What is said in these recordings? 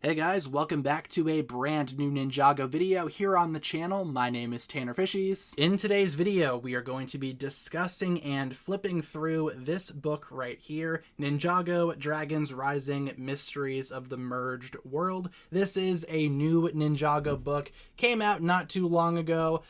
Hey guys, welcome back to a brand new Ninjago video here on the channel. My name is TannerFishies. In today's video, we are going to be discussing and flipping through this book right here, Ninjago Dragons Rising Mysteries of the Merged World. This is a new Ninjago book, came out not too long ago.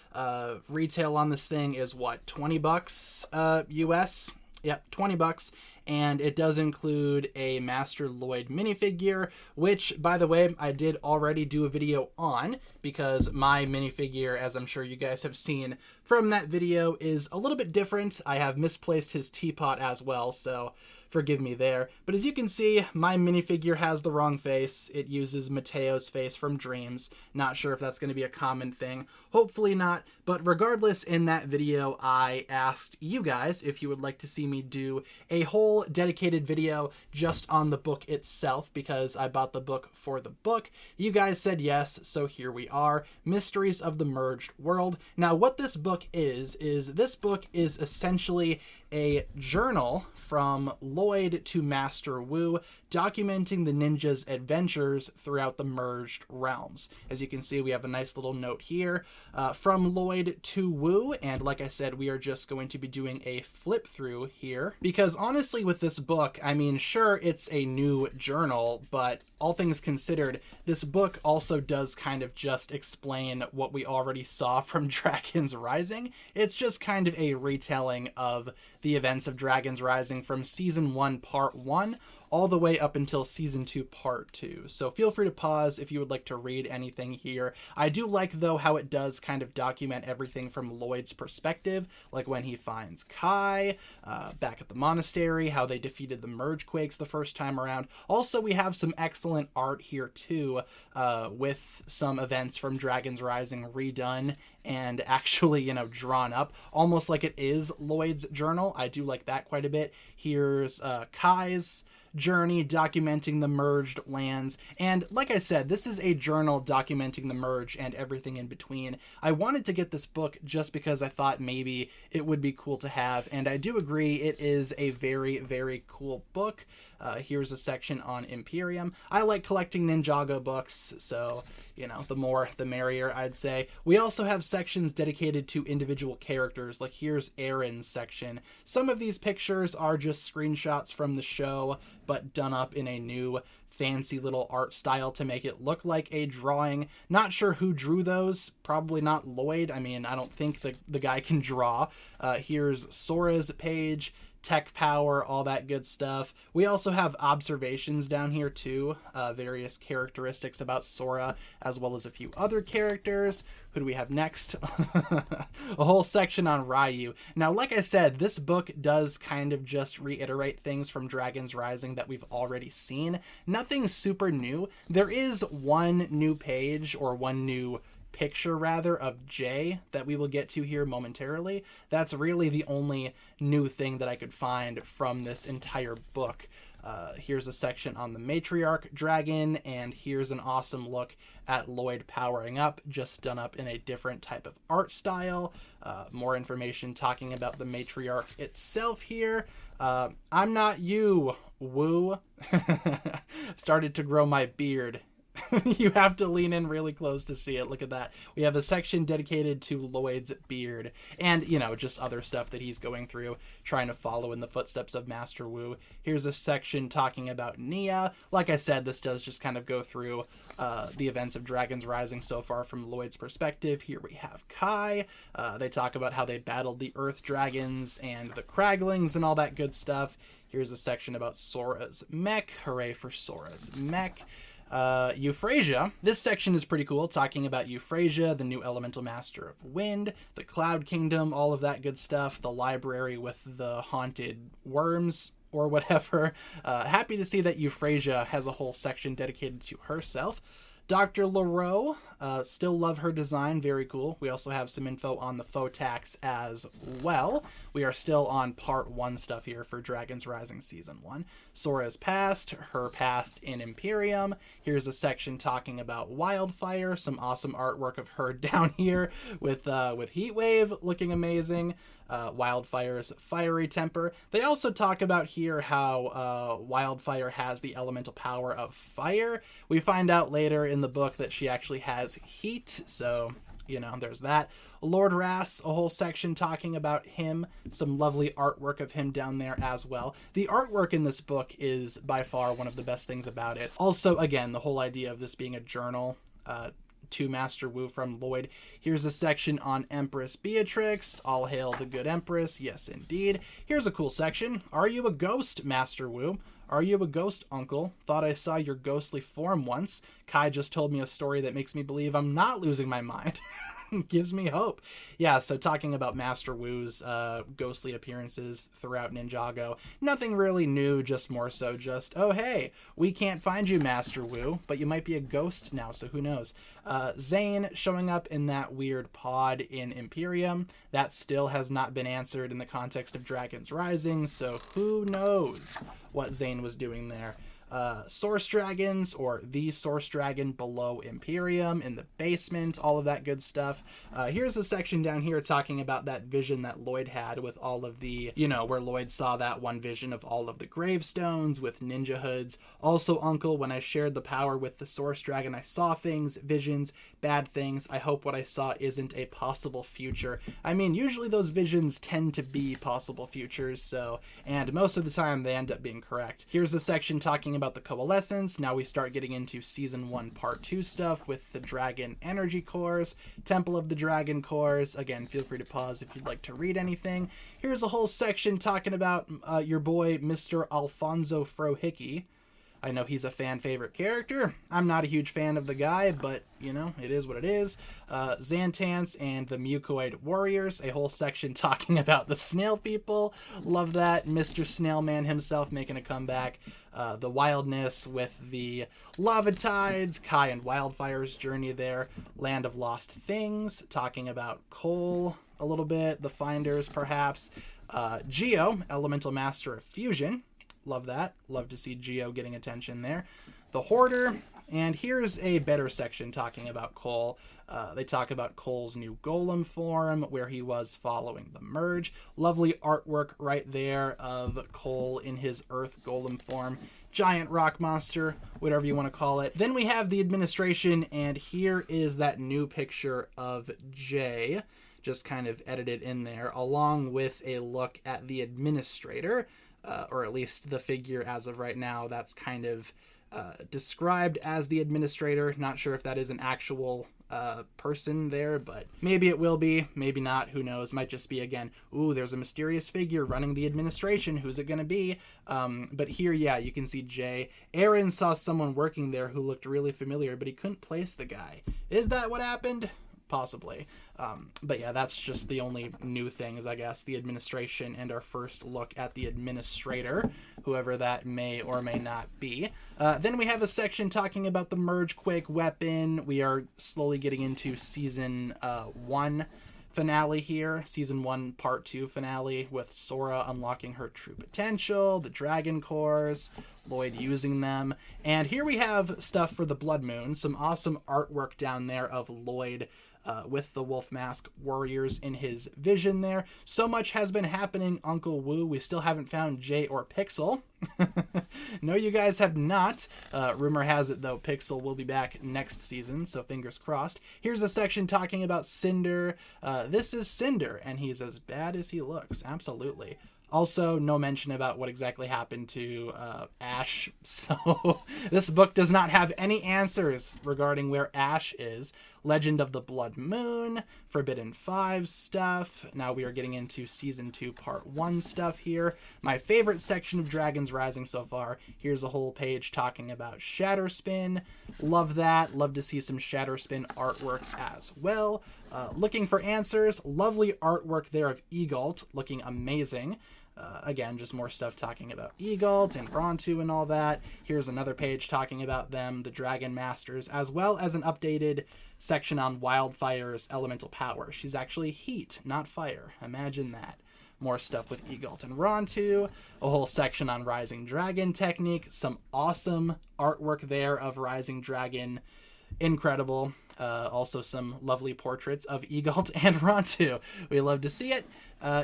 Retail on this thing is what, 20 bucks US? Yep, 20 bucks. And it does include a Master Lloyd minifigure, which, by the way, I did already do a video on, because my minifigure, as I'm sure you guys have seen from that video, is a little bit different. I have misplaced his teapot as well, so forgive me there. But as you can see, my minifigure has the wrong face. It uses Mateo's face from Dreams. Not sure if that's going to be a common thing. Hopefully not. But regardless, in that video, I asked you guys if you would like to see me do a whole dedicated video just on the book itself, because I bought the book for the book. You guys said yes, so here we are. Mysteries of the Merged World. Now, what this book is this book is essentially a journal from Lloyd to Master Wu, documenting the ninja's adventures throughout the merged realms. As you can see, we have a nice little note here from Lloyd to Wu, and like I said, we are just going to be doing a flip through here, because honestly with this book, I mean, sure, it's a new journal, but all things considered, this book also does kind of just explain what we already saw from Dragons Rising. It's just kind of a retelling of the events of Dragons Rising from Season 1, Part 1, all the way up until Season 2, Part 2. So feel free to pause if you would like to read anything here. I do like, though, how it does kind of document everything from Lloyd's perspective, like when he finds Kai, back at the monastery, how they defeated the Mergequakes the first time around. Also, we have some excellent art here, too, with some events from Dragons Rising redone and actually, you know, drawn up, almost like it is Lloyd's journal. I do like that quite a bit. Here's Kai's journey documenting the merged lands, and like I said, this is a journal documenting the merge and everything in between. I wanted to get this book just because I thought maybe it would be cool to have, and I do agree it is a very, very cool book. Here's a section on Imperium. I like collecting Ninjago books, so, you know, the more the merrier, I'd say. We also have sections dedicated to individual characters, like here's Aaron's section. Some of these pictures are just screenshots from the show, but done up in a new fancy little art style to make it look like a drawing. Not sure who drew those. Probably not Lloyd. I mean, I don't think the guy can draw. Here's Sora's page, tech power, all that good stuff. We also have observations down here too, various characteristics about Sora, as well as a few other characters. Who do we have next? A whole section on Ryu. Now, like I said, this book does kind of just reiterate things from Dragons Rising that we've already seen. Nothing super new. There is one new page, or one new picture rather, of Jay that we will get to here momentarily. That's really the only new thing that I could find from this entire book. Here's a section on the matriarch dragon, and here's an awesome look at Lloyd powering up, just done up in a different type of art style. More information talking about the matriarch itself here. I'm not you, Woo. Started to grow my beard. You have to lean in really close to see it. Look at that. We have a section dedicated to Lloyd's beard, and, you know, just other stuff that he's going through, trying to follow in the footsteps of Master Wu. Here's a section talking about Nia. Like I said, this does just kind of go through the events of Dragons Rising so far from Lloyd's perspective. Here we have Kai. They talk about how they battled the Earth Dragons and the Kraglings and all that good stuff. Here's a section about Sora's mech. Hooray for Sora's mech. Euphrasia. This section is pretty cool, talking about Euphrasia, the new elemental master of wind, the Cloud Kingdom, all of that good stuff, the library with the haunted worms or whatever. Happy to see that Euphrasia has a whole section dedicated to herself. Dr. LaRoe, Still love her design. Very cool. We also have some info on the Photax as well. We are still on part 1 stuff here for Dragons Rising Season 1. Sora's past, her past in Imperium. Here's a section talking about Wildfire. Some awesome artwork of her down here with Heatwave looking amazing. Wildfire's fiery temper. They also talk about here how Wildfire has the elemental power of fire. We find out later in the book that she actually has heat, so, you know, there's that. Lord Ras, a whole section talking about him. Some lovely artwork of him down there as well. The artwork in this book is by far one of the best things about it. Also, again, the whole idea of this being a journal to Master Wu from Lloyd. Here's a section on Empress Beatrix. All hail the good Empress. Yes, indeed. Here's a cool section. Are you a ghost, Master Wu? Are you a ghost, Uncle? Thought I saw your ghostly form once. Kai just told me a story that makes me believe I'm not losing my mind. Gives me hope. Yeah, so talking about Master Wu's ghostly appearances throughout Ninjago. Nothing really new, just more so just, oh hey, we can't find you, Master Wu, but you might be a ghost now, so who knows. Zane showing up in that weird pod in Imperium. That still has not been answered in the context of Dragons Rising, so who knows what Zane was doing there. Source Dragons, or the Source Dragon below Imperium in the basement, all of that good stuff. Here's a section down here talking about that vision that Lloyd had with all of the, you know, where Lloyd saw that one vision of all of the gravestones with ninja hoods. Also, Uncle, when I shared the power with the Source Dragon, I saw things, visions, bad things. I hope what I saw isn't a possible future. I mean, usually those visions tend to be possible futures, so, and most of the time they end up being correct. Here's a section talking about the coalescence. Now we start getting into Season 1 Part 2 stuff with the Dragon Energy Cores, Temple of the Dragon Cores. Again, feel free to pause if you'd like to read anything. Here's a whole section talking about your boy, Mr. Alfonso Frohickey. I know he's a fan favorite character. I'm not a huge fan of the guy, but, you know, it is what it is. Xantans and the Mucoid Warriors, a whole section talking about the snail people. Love that. Mr. Snailman himself making a comeback. The wildness with the lava tides, Kai and Wildfire's journey there. Land of Lost Things, talking about Cole a little bit. The Finders, perhaps. Geo, Elemental Master of Fusion. Love that. Love to see Geo getting attention there. The Hoarder. And here's a better section talking about Cole. They talk about Cole's new golem form, where he was following the merge. Lovely artwork right there of Cole in his Earth golem form. Giant rock monster, whatever you want to call it. Then we have the administration, and here is that new picture of Jay, just kind of edited in there, along with a look at the administrator. Or at least the figure as of right now that's kind of described as the administrator. Not sure if that is an actual person there, but maybe it will be, maybe not, who knows. Might just be, again, ooh, there's a mysterious figure running the administration, who's it gonna be? But here, yeah, you can see Jay. Aaron saw someone working there who looked really familiar, but he couldn't place the guy. Is that what happened? Possibly. But yeah, that's just the only new things, I guess, the administration and our first look at the administrator, whoever that may or may not be. Then we have a section talking about the Merge Quake weapon. We are slowly getting into Season 1 finale here. Season 1 Part 2 finale with Sora unlocking her true potential, the Dragon Cores, Lloyd using them. And here we have stuff for the Blood Moon, some awesome artwork down there of Lloyd with the Wolf Mask Warriors in his vision there. So much has been happening, Uncle Wu. We still haven't found Jay or Pixel. No, you guys have not. Rumor has it, though, Pixel will be back next season, so fingers crossed. Here's a section talking about Cinder. This is Cinder, and he's as bad as he looks. Absolutely. Also, no mention about what exactly happened to Ash, so this book does not have any answers regarding where Ash is. Legend of the Blood Moon, Forbidden 5 stuff. Now we are getting into Season 2 Part 1 stuff here. My favorite section of Dragons Rising so far. Here's a whole page talking about Shatterspin. Love that. Love to see some Shatterspin artwork as well. Looking for answers. Lovely artwork there of Egalt, looking amazing. Again, just more stuff talking about Egalt and Brontu and all that. Here's another page talking about them, the Dragon Masters, as well as an updated section on Wildfire's elemental power. She's actually heat, not fire. Imagine that. More stuff with Egalt and Rontu, a whole section on Rising Dragon technique, some awesome artwork there of Rising Dragon. Incredible. Also some lovely portraits of Egalt and Rontu. We love to see it.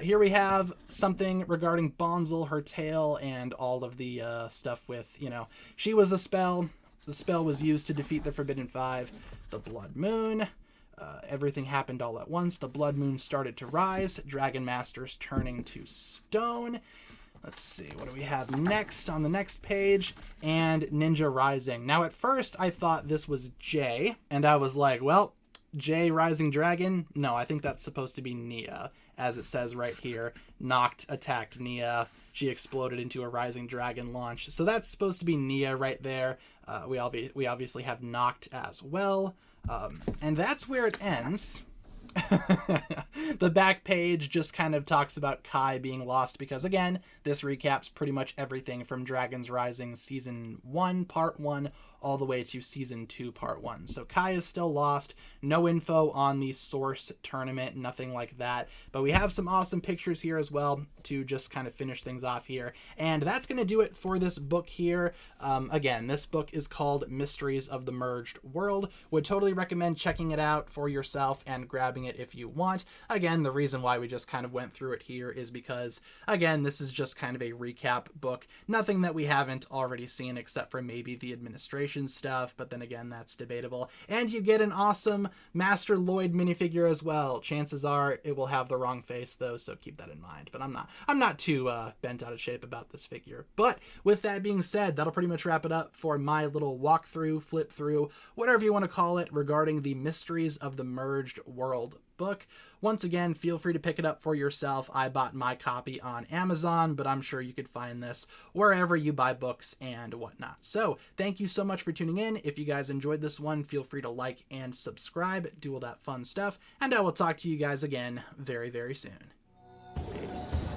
Here we have something regarding Bonzel, her tail, and all of the stuff with, she was a spell. The spell was used to defeat the Forbidden Five. The Blood Moon. Everything happened all at once. The Blood Moon started to rise. Dragon Masters turning to stone. Let's see, what do we have next on the next page? And Ninja Rising. Now, at first, I thought this was J, and I was like, well, J Rising Dragon? No, I think that's supposed to be Nia, as it says right here. Noct attacked Nia. She exploded into a Rising Dragon launch. So that's supposed to be Nia right there. We obviously have Noct as well. And that's where it ends. The back page just kind of talks about Kai being lost because, again, this recaps pretty much everything from Dragons Rising Season 1, Part 1, all the way to Season 2, Part 1. So Kai is still lost. No info on the Source tournament, nothing like that. But we have some awesome pictures here as well to just kind of finish things off here. And that's going to do it for this book here. Again, this book is called Mysteries of the Merged World. Would totally recommend checking it out for yourself and grabbing it if you want. Again, the reason why we just kind of went through it here is because, again, this is just kind of a recap book. Nothing that we haven't already seen except for maybe the administration stuff, but then again, that's debatable. And you get an awesome Master Lloyd minifigure as well. Chances are it will have the wrong face though, so keep that in mind. But I'm not too bent out of shape about this figure. But with that being said, that'll pretty much wrap it up for my little walkthrough, flip through, whatever you want to call it, regarding the Mysteries of the Merged World book. Once again, feel free to pick it up for yourself. I bought my copy on Amazon, but I'm sure you could find this wherever you buy books and whatnot. So thank you so much for tuning in. If you guys enjoyed this one, feel free to like and subscribe, do all that fun stuff, and I will talk to you guys again very, very soon. Peace.